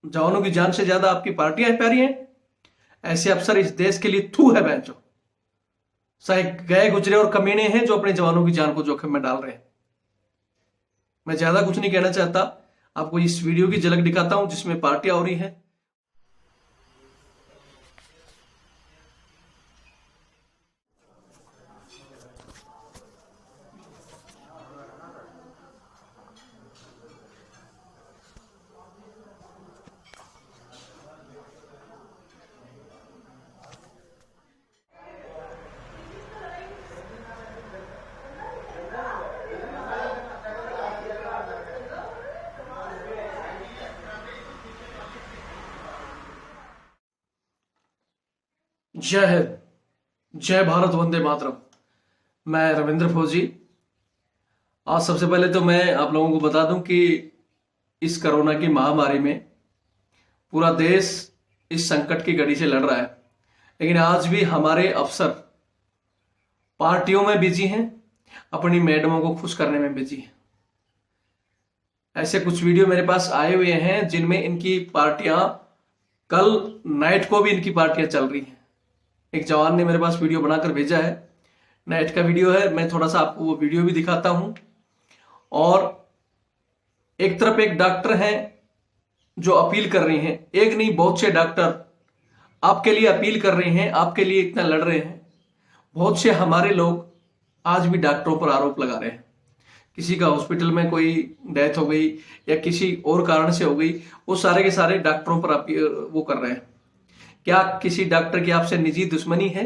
जवानों की जान से ज्यादा आपकी पार्टियां प्यारी हैं। ऐसे अफसर इस देश के लिए थू है बेंचो, चाहे गए गुजरे और कमीने हैं जो अपने जवानों की जान को जोखिम में डाल रहे हैं। मैं ज्यादा कुछ नहीं कहना चाहता, आपको इस वीडियो की झलक दिखाता हूं जिसमें पार्टियां हो रही हैं। जय हिंद, जय भारत, वंदे मातरम। मैं रविंद्र फौजी। आज सबसे पहले तो मैं आप लोगों को बता दूं कि इस कोरोना की महामारी में पूरा देश इस संकट की घड़ी से लड़ रहा है, लेकिन आज भी हमारे अफसर पार्टियों में बिजी हैं, अपनी मैडमों को खुश करने में बिजी हैं। ऐसे कुछ वीडियो मेरे पास आए हुए हैं जिनमें इनकी पार्टियां, कल नाइट को भी इनकी पार्टियां चल रही हैं। एक जवान ने मेरे पास वीडियो बनाकर भेजा है, नाइट का वीडियो है। मैं थोड़ा सा आपको वो वीडियो भी दिखाता हूं। और एक तरफ एक डॉक्टर हैं जो अपील कर रही हैं, एक नहीं बहुत से डॉक्टर आपके लिए अपील कर रहे हैं, आपके लिए इतना लड़ रहे हैं। बहुत से हमारे लोग आज भी डॉक्टरों पर आरोप लगा रहे हैं। किसी का हॉस्पिटल में कोई डेथ हो गई या किसी और कारण से हो गई, वो सारे के सारे डॉक्टरों पर वो कर रहे हैं। क्या किसी डॉक्टर की आपसे निजी दुश्मनी है?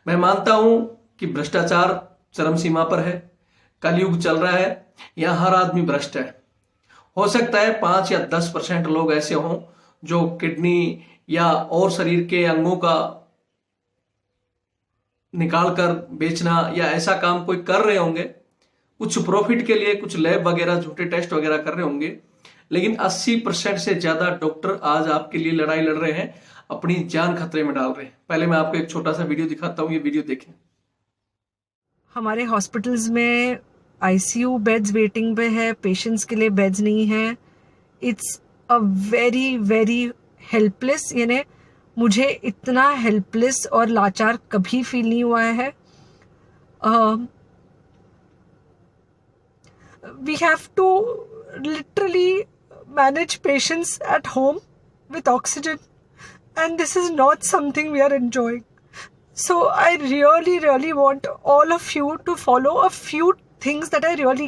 मैं मानता हूं कि भ्रष्टाचार चरम सीमा पर है, कलयुग चल रहा है, यहां हर आदमी भ्रष्ट है। हो सकता है 5 या 10% लोग ऐसे हों जो किडनी या और शरीर के अंगों का निकाल कर बेचना या ऐसा काम कोई कर रहे होंगे, कुछ प्रॉफिट के लिए, कुछ लैब वगैरह झूठे टेस्ट वगैरह कर रहे होंगे। लेकिन 80% से ज्यादा डॉक्टर आज आपके लिए लड़ाई लड़ रहे हैं, अपनी जान खतरे में डाल रहे हैं। पहले मैं आपको एक छोटा सा वीडियो दिखाता हूं, ये वीडियो देखें। हमारे हॉस्पिटल्स में आईसीयू बेड्स वेटिंग पे है, पेशेंट्स के लिए बेड्स नहीं है। It's a very very helpless, यानी मुझे इतना हेल्पलेस और लाचार कभी फील नहीं हुआ है। We have to literally manage patients at home with oxygen, and this is not something we are enjoying. So I really want all of you to follow a few things that I really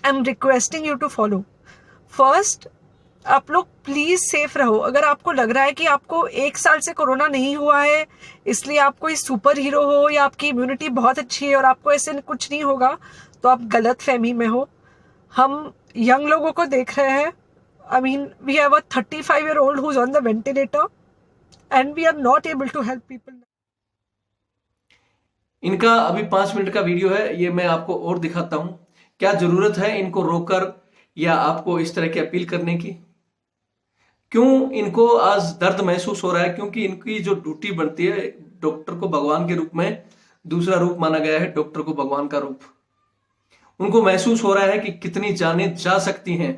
am requesting you to follow. First, आप लोग please safe रहो। अगर आपको लग रहा है कि आपको 1 साल से कोरोना नहीं हुआ है इसलिए आप कोई सुपर हीरो हो या आपकी इम्यूनिटी बहुत अच्छी है और आपको ऐसे कुछ नहीं होगा, तो आप गलत फहमी में हो। हम यंग लोगों को देख रहे हैं। I mean, we have a 35-year-old who's on the ventilator and we are not able to help people. इनका अभी 5 मिनट का वीडियो है, ये मैं आपको और दिखाता हूं। क्या जरूरत है इनको रोककर या आपको इस तरह की अपील करने की? क्यों इनको आज दर्द महसूस हो रहा है? क्योंकि इनकी जो ड्यूटी बनती है, डॉक्टर को भगवान के रूप में, दूसरा रूप माना गया है डॉक्टर को भगवान का रूप। उनको महसूस हो रहा है कि कितनी जानें जा सकती हैं।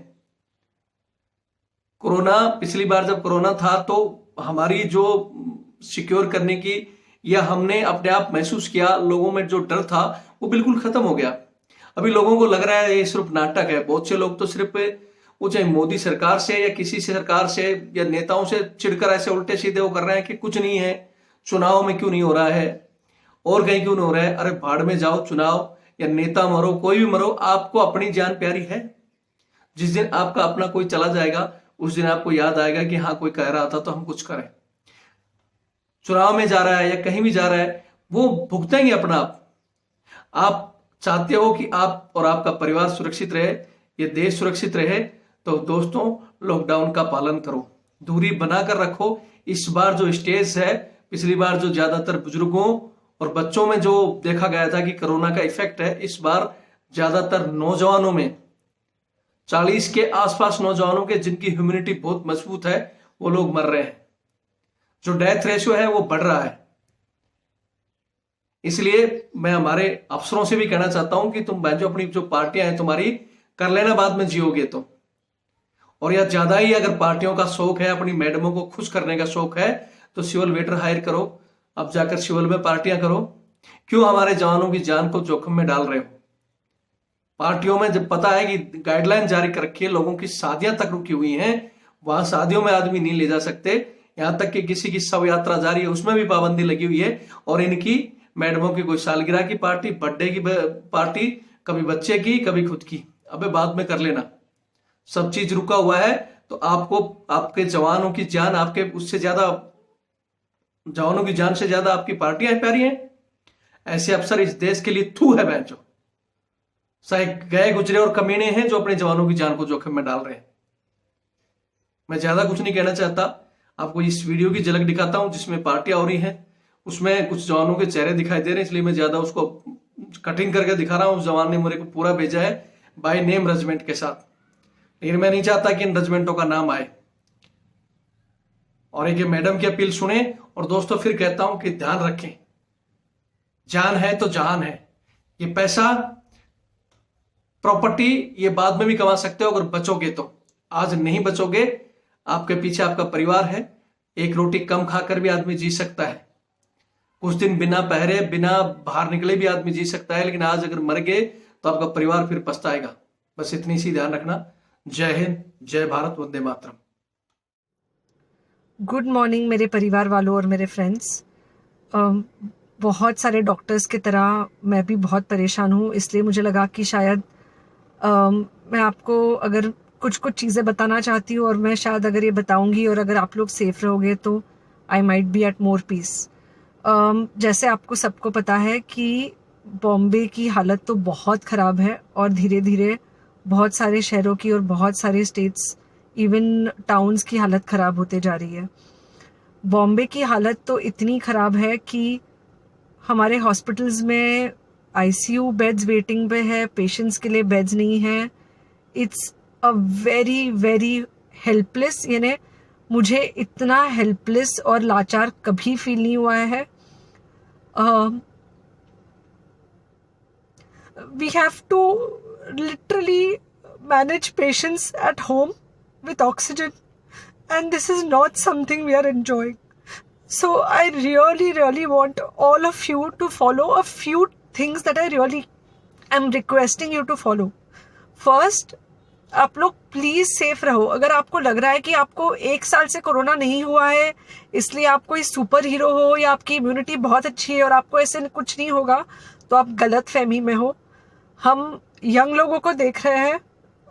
कोरोना, पिछली बार जब कोरोना था तो हमारी जो सिक्योर करने की या हमने अपने आप महसूस किया, लोगों में जो डर था वो बिल्कुल खत्म हो गया। अभी लोगों को लग रहा है ये सिर्फ नाटक है। बहुत से लोग तो सिर्फ वो चाहे मोदी सरकार से या किसी सरकार से या नेताओं से चिढ़कर ऐसे उल्टे सीधे वो कर रहे हैं कि कुछ नहीं है, चुनाव में क्यों नहीं हो रहा है और कहीं क्यों नहीं हो रहा है। अरे भाड़ में जाओ, चुनाव या नेता मरो, कोई भी मरो, आपको अपनी जान प्यारी है। जिस दिन आपका अपना कोई चला जाएगा उस दिन आपको याद आएगा कि हाँ, कोई कह रहा था तो हम कुछ करें। चुनाव में जा रहा है या कहीं भी जा रहा है, वो भुगतेंगे अपना आप चाहते हो कि आप और आपका परिवार सुरक्षित रहे, ये देश सुरक्षित रहे, तो दोस्तों लॉकडाउन का पालन करो, दूरी बनाकर रखो। इस बार जो स्टेज है, पिछली बार जो ज्यादातर बुजुर्गों और बच्चों में जो देखा गया था कि कोरोना का इफेक्ट है, इस बार ज्यादातर नौजवानों में, 40 के आसपास नौजवानों के जिनकी इम्यूनिटी बहुत मजबूत है, वो लोग मर रहे हैं। जो डेथ रेशियो है वो बढ़ रहा है। इसलिए मैं हमारे अफसरों से भी कहना चाहता हूं कि तुम जो अपनी जो पार्टियां हैं तुम्हारी, कर लेना, बाद में जियोगे तो। और या ज्यादा ही अगर पार्टियों का शौक है, अपनी मैडमों को खुश करने का शौक है, तो सिविल वेटर हायर करो। अब जाकर सिविल में पार्टियां करो। क्यों हमारे जवानों की जान को जोखिम में डाल रहे हो? पार्टियों में जब पता है कि गाइडलाइन जारी कर रखी है, लोगों की शादियां तक रुकी हुई हैं, वहां शादियों में आदमी नहीं ले जा सकते, यहां तक कि किसी की शव यात्रा जारी है उसमें भी पाबंदी लगी हुई है। और इनकी मैडमों की कोई सालगिरह की पार्टी, बर्थडे की पार्टी, कभी बच्चे की, कभी खुद की, अबे बाद में कर लेना। सब चीज रुका हुआ है, तो आपको आपके जवानों की जान, आपके उससे ज्यादा, जवानों की जान से ज्यादा आपकी पार्टियां प्यारी हैं। ऐसे अफसर इस देश के लिए थू है बेंचो, चाहे गए गुजरे और कमीने हैं जो अपने जवानों की जान को जोखिम में डाल रहे हैं। मैं ज्यादा कुछ नहीं कहना चाहता, आपको इस वीडियो की झलक दिखाता हूं जिसमें पार्टियां हो रही हैं, उसमें कुछ जवानों के चेहरे दिखाई दे रहे हैं, इसलिए मैं ज्यादा उसको कटिंग करके दिखा रहा हूं। उस जवान ने मेरे को पूरा भेजा है बाय नेम रेजिमेंट के साथ, लेकिन मैं नहीं चाहता कि इन रेजिमेंटों का नाम आए। और एक मैडम की अपील सुने। और दोस्तों फिर कहता हूं कि ध्यान रखें, जान है तो जहान है। ये पैसा, प्रॉपर्टी, ये बाद में भी कमा सकते हो अगर बचोगे तो। आज नहीं बचोगे, आपके पीछे आपका परिवार है। एक रोटी कम खाकर भी आदमी जी सकता है, कुछ दिन बिना पहरे, बिना बाहर निकले भी आदमी जी सकता है, लेकिन आज अगर मर गए तो आपका परिवार फिर पछताएगा। बस इतनी सी ध्यान रखना। जय हिंद, जय भारत, वंदे मातरम। गुड मॉर्निंग मेरे परिवार वालों और मेरे फ्रेंड्स। बहुत सारे डॉक्टर्स की तरह मैं भी बहुत परेशान हूँ, इसलिए मुझे लगा कि शायद मैं आपको अगर कुछ कुछ चीज़ें बताना चाहती हूँ, और मैं शायद अगर ये बताऊँगी और अगर आप लोग सेफ रहोगे तो I might be at more peace. जैसे आपको सबको पता है कि बॉम्बे की हालत तो बहुत ख़राब है, और धीरे धीरे बहुत सारे शहरों की और बहुत सारे स्टेट्स, इवन टाउन्स की हालत ख़राब होते जा रही है। बॉम्बे की हालत तो इतनी ख़राब है कि हमारे हॉस्पिटल्स में आईसीयू बेड्स वेटिंग पे है, पेशेंट्स के लिए बेड्स नहीं है। It's a very very helpless, यानी मुझे इतना हेल्पलेस और लाचार कभी फील नहीं हुआ है। We have to literally manage patients at home with oxygen, and this is not something we are enjoying. So I really want all of you to follow a few things that I really am requesting you to follow. First, आप लोग please safe रहो। अगर आपको लग रहा है कि आपको 1 साल से कोरोना नहीं हुआ है, इसलिए आप कोई सुपर हीरो हो या आपकी इम्यूनिटी बहुत अच्छी है और आपको ऐसे कुछ नहीं होगा, तो आप गलत फहमी में हो। हम यंग लोगों को देख रहे हैं।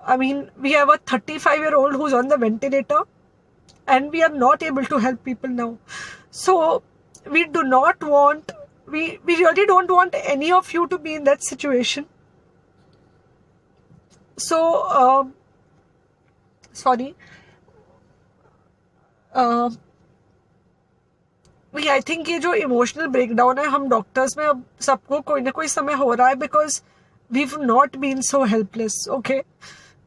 I mean, we have a 35-year-old who's on the ventilator, and we are not able to help people now. So we do not want, we really don't want any of you to be in that situation. So sorry. I think ये जो emotional breakdown है, हम doctors में अब सबको कोई ना कोई समय हो रहा है, because we've not been so helpless. Okay,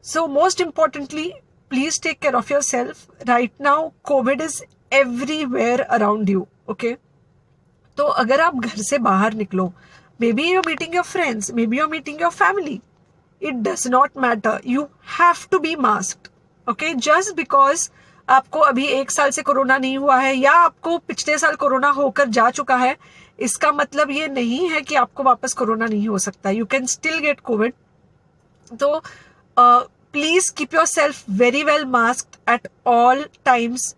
so most importantly, please take care of yourself. Right now COVID is everywhere around you. Okay, तो अगर आप घर से बाहर निकलो, maybe you're meeting your friends, maybe you're meeting your family, it does not matter, you have to be masked. Okay, just because आपको अभी 1 साल से कोरोना नहीं हुआ है या आपको पिछले साल कोरोना होकर जा चुका है, इसका मतलब ये नहीं है कि आपको वापस कोरोना नहीं हो सकता। You can still get COVID. तो please keep yourself very well masked at all times.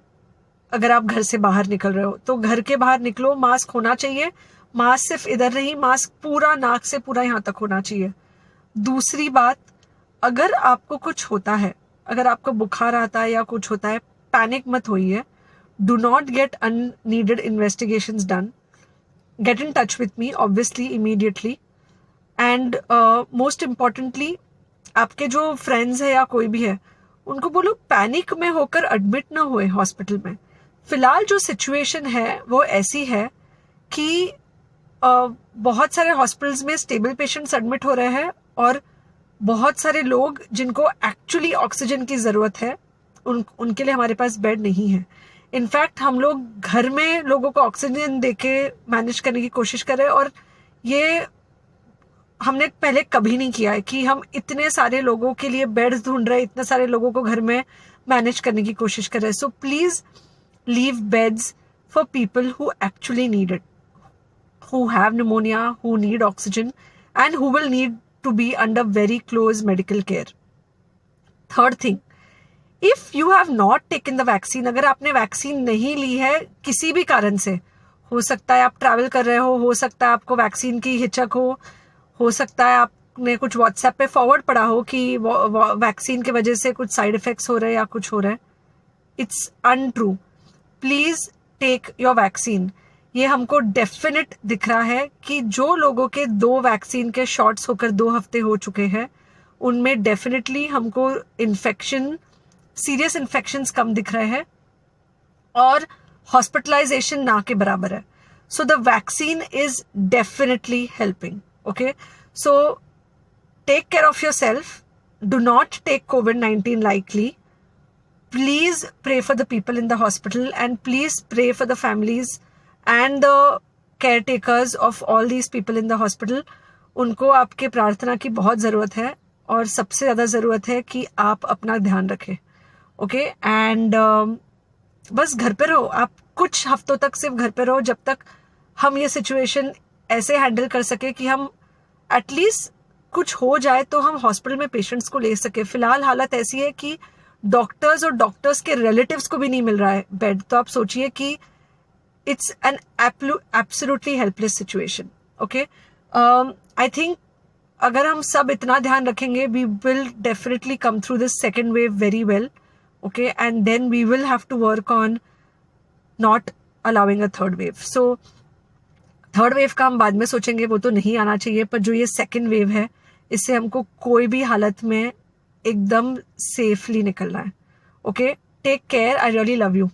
अगर आप घर से बाहर निकल रहे हो तो घर के बाहर निकलो, मास्क होना चाहिए। मास्क सिर्फ इधर नहीं, मास्क पूरा नाक से पूरा यहाँ तक होना चाहिए। दूसरी बात, अगर आपको कुछ होता है, अगर आपको बुखार आता है या कुछ होता है, पैनिक मत होइए। Do not get unneeded investigations done. Get in touch with me obviously immediately, and most importantly, आपके जो फ्रेंड्स है या कोई भी है, उनको बोलो पैनिक में होकर एडमिट ना हुए हॉस्पिटल में। फिलहाल जो सिचुएशन है वो ऐसी है कि बहुत सारे हॉस्पिटल्स में स्टेबल पेशेंट्स एडमिट हो रहे हैं, और बहुत सारे लोग जिनको एक्चुअली ऑक्सीजन की ज़रूरत है उनके लिए हमारे पास बेड नहीं है। इनफैक्ट हम लोग घर में लोगों को ऑक्सीजन देके मैनेज करने की कोशिश कर रहे हैं, और ये हमने पहले कभी नहीं किया है कि हम इतने सारे लोगों के लिए बेड्स ढूंढ रहे हैं, इतने सारे लोगों को घर में मैनेज करने की कोशिश कर रहे हैं. So please leave beds for people who actually need it, who have pneumonia, who need oxygen, and who will need to be under very close medical care. Third thing, if you have not taken the vaccine, अगर आपने vaccine नहीं ली है किसी भी कारण से, हो सकता है आप ट्रैवल कर रहे हो सकता है आपको वैक्सीन की हिचक हो सकता है आपने कुछ व्हाट्सएप पे फॉरवर्ड पढ़ा हो कि वैक्सीन की वजह से कुछ साइड इफेक्ट्स हो रहे हैं या कुछ हो रहा है. It's untrue. Please take your vaccine. ये हमको डेफिनेट दिख रहा है कि जो लोगों के 2 वैक्सीन के शॉट्स होकर 2 हफ्ते हो चुके हैं उनमें डेफिनेटली हमको इन्फेक्शन, सीरियस इन्फेक्शंस कम दिख रहे हैं और हॉस्पिटलाइजेशन ना के बराबर है. So the vaccine is definitely helping. Okay, so take care of yourself. Do not take COVID-19 lightly. Please pray for the people in the hospital and please pray for the families and the caretakers of all these people in the hospital. उनको आपके प्रार्थना की बहुत ज़रूरत है और सबसे ज़्यादा ज़रूरत है कि आप अपना ध्यान रखें. ओके, एंड बस घर पे रहो. आप कुछ हफ्तों तक सिर्फ घर पे रहो जब तक हम ये सिचुएशन ऐसे हैंडल कर सके कि हम एटलीस्ट कुछ हो जाए तो हम हॉस्पिटल में पेशेंट्स को ले सके. फिलहाल हालत ऐसी है कि डॉक्टर्स और डॉक्टर्स के रिलेटिव्स को भी नहीं मिल रहा है बेड. तो आप सोचिए कि it's an absolutely helpless situation. Okay, I think अगर हम सब इतना ध्यान रखेंगे we will definitely come through this second wave very well. Okay, and then we will have to work on not allowing a third wave. So third wave का हम बाद में सोचेंगे, वो तो नहीं आना चाहिए, पर जो ये second wave है इससे हमको कोई भी हालत में एकदम सेफली निकलना है. Okay, take care. I really love you.